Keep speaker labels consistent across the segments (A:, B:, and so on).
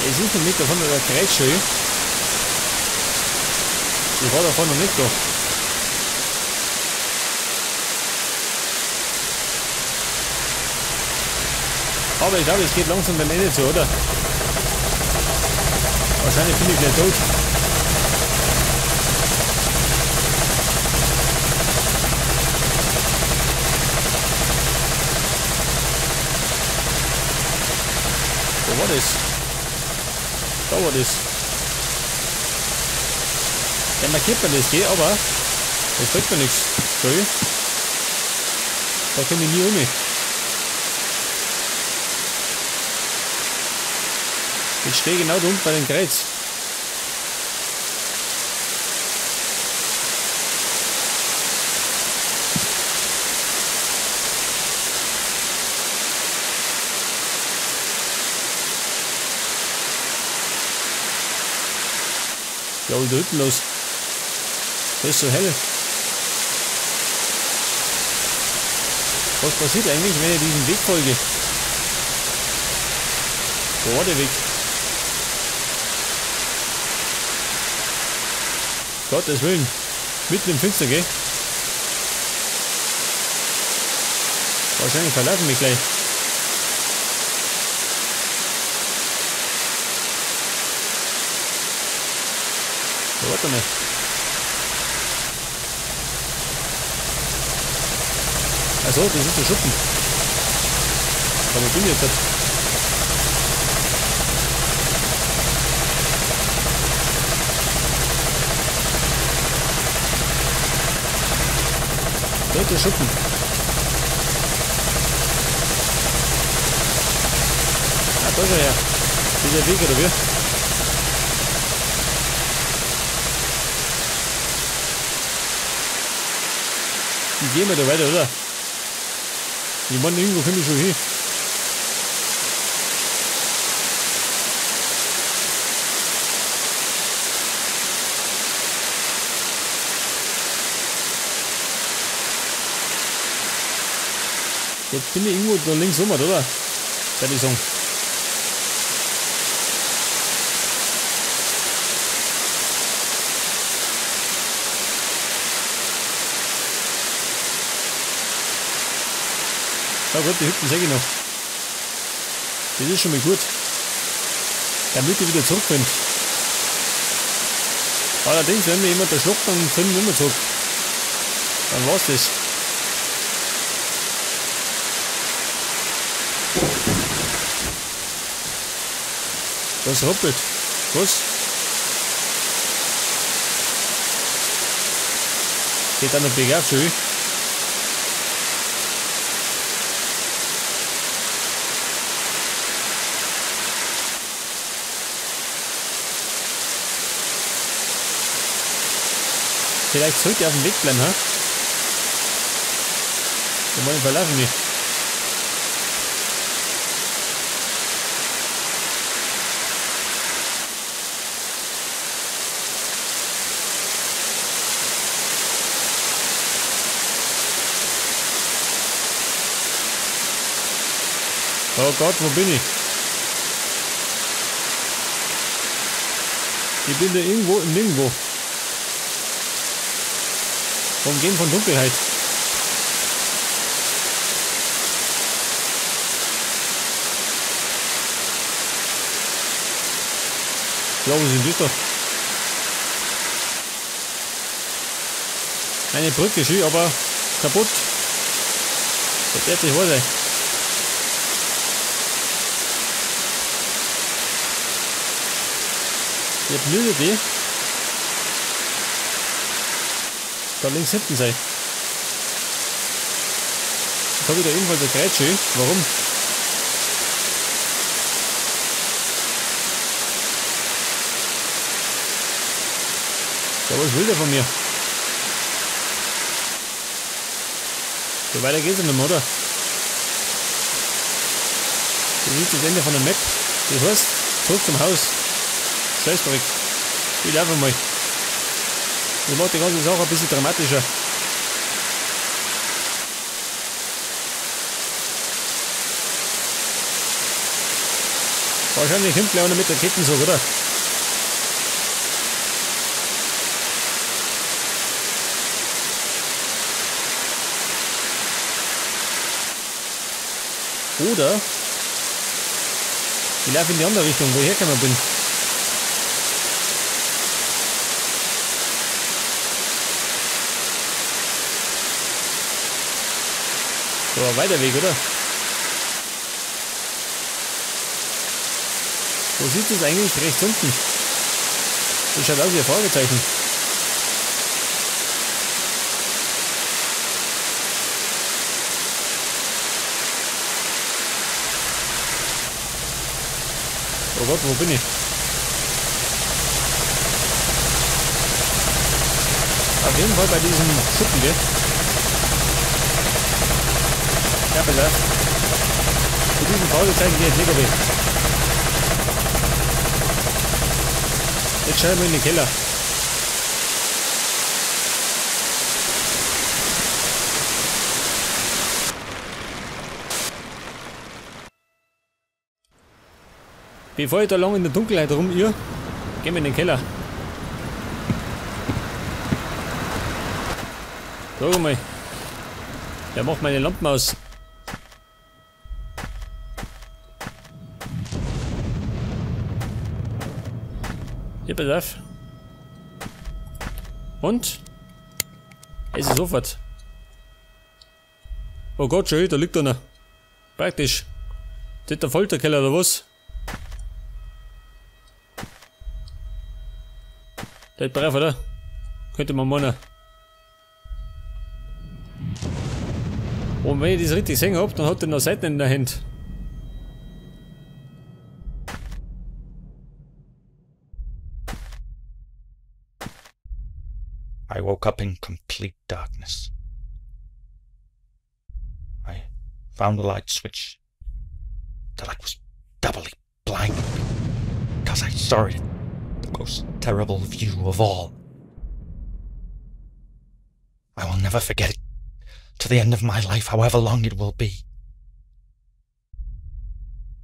A: Es ist noch nicht davon der Kreis schön. Ich war davon noch nicht da. Aber ich glaube, es geht langsam dem Ende zu, oder? Wahrscheinlich bin ich gleich tot. Wo war das? Da war das. Ja, markiert man das, gell? Aber das bringt mir nichts. Sorry. Da komme ich nie um. Ich stehe genau da unten bei dem Kreuz. Ja, und da hinten los. Das ist so hell. Was passiert eigentlich, wenn ich diesem Weg folge? Wo war der Weg? Gottes Willen. Mitten im Finster, gell? Wahrscheinlich verlassen mich gleich. So, warte mal. Achso, das ist der Schuppen. Aber wo bin ich jetzt? Da ist der Schuppen. Ah, da ist er ja. Dieser Weg, oder wie? Ich gehe mal da weiter, oder? Ich meine, irgendwo komme ich schon hin. Jetzt bin ich irgendwo da links rum, oder? Würde ich sagen. Ja gut, die Hütten sehe ich noch. Das ist schon mal gut. Damit ich wieder zurück bin. Allerdings, wenn mir jemand erschluckt, dann finden wir immer zurück. Dann war's das. Das ruppelt. Was? Geht dann noch bergauf schön. Vielleicht sollte ich auf dem Weg bleiben, ha? Wir wollen verlassen mich. Oh Gott, wo bin ich? Ich bin da irgendwo im Nirgendwo. Umgeben von Dunkelheit. Ja, wo sind wir da? Eine Brücke schön, aber kaputt. Das wird sich wohl sein. Jetzt müde die. Da links hinten sein. Jetzt habe ich da irgendwann so Kreuzschön. Warum? Ja, was will der von mir? So weiter geht's nicht mehr, oder? Das ist das Ende von der Map. Das heißt, zurück zum Haus. Scheißdreck. Ich laufe mal. Das macht die ganze Sache ein bisschen dramatischer. Wahrscheinlich kommt gleich einer mit der Kettensäge, oder? Oder ich laufe in die andere Richtung, wo ich hergekommen bin. So, ein weiter Weg, oder? Wo sieht es eigentlich rechts unten? Das schaut aus wie ein Fragezeichen. Oh Gott, wo bin ich? Auf jeden Fall bei diesem Schuppen, gell? Ja, bitte. Zu diesem Fragezeichen gehe ich nicht weg. Jetzt schauen wir in den Keller. Bevor ich da lang in der Dunkelheit rumirr, gehen wir in den Keller. Schau mal. Der macht meine Lampen aus. Hier, pass auf. Und? Es ist sofort. Oh Gott, schön, da liegt einer. Praktisch. Das ist der Folterkeller oder was? Der ist brav, oder? Könnte man meinen. Und wenn ich das richtig gesehen habe, dann hat er noch Seiten in der Hand.
B: I woke up in complete darkness. I found the light switch. The light was doubly blinding because I saw it, the most terrible view of all. I will never forget it to the end of my life, however long it will be.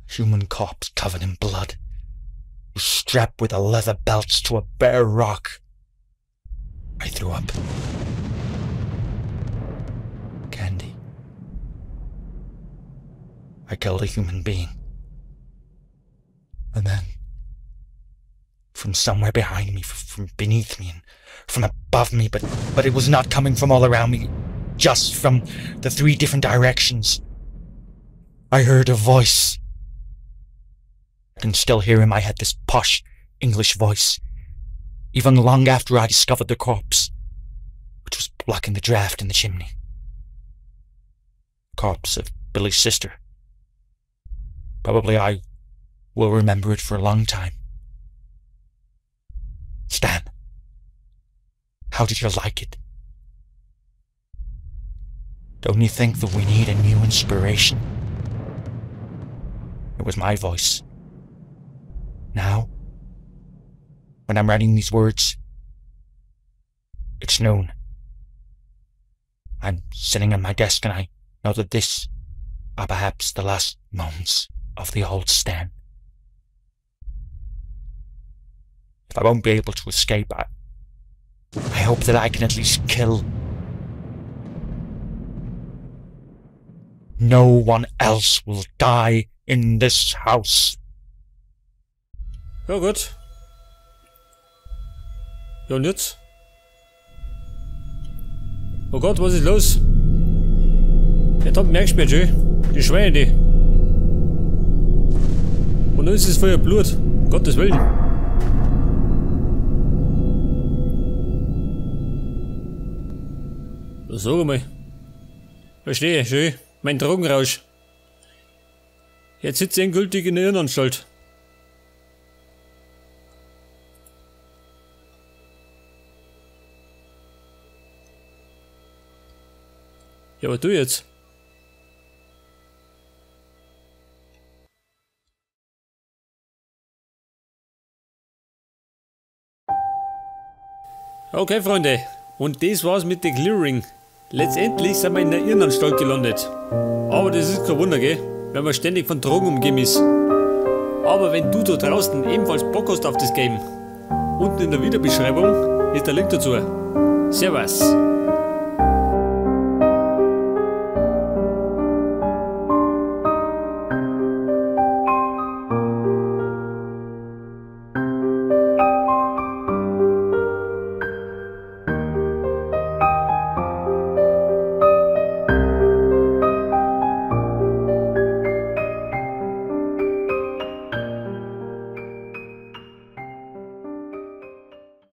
B: A human corpse covered in blood, was strapped with a leather belts to a bare rock. I threw up. Candy. I killed a human being. And then, from somewhere behind me, from beneath me, and from above me, but it was not coming from all around me, just from the 3 different directions, I heard a voice. I can still hear in my head this posh English voice, even long after I discovered the corpse, which was blocking the draft in the chimney. Corpse of Billy's sister. Probably I will remember it for a long time. Stan, how did you like it? Don't you think that we need a new inspiration? It was my voice. Now, when I'm writing these words, it's noon. I'm sitting at my desk and I know that this are perhaps the last moments of the old Stan. If I won't be able to escape, I hope that I can at least kill. No one else will die in this house.
A: Ja gut. Ja und jetzt? Oh Gott, was ist los? Jetzt hat merkst du mir schon. Die Schweine die. Und dann ist es voller Blut. Um Gottes Willen. Sag mal. Verstehe, schön. Mein Drogenrausch. Jetzt sitzt ich endgültig in der Irrenanstalt. Ja, aber du jetzt? Okay, Freunde. Und das war's mit der Clearing. Letztendlich sind wir in der Irrenanstalt gelandet. Aber das ist kein Wunder, gell? Wenn man ständig von Drogen umgeben ist. Aber wenn du da draußen ebenfalls Bock hast auf das Game, unten in der Videobeschreibung ist der Link dazu. Servus!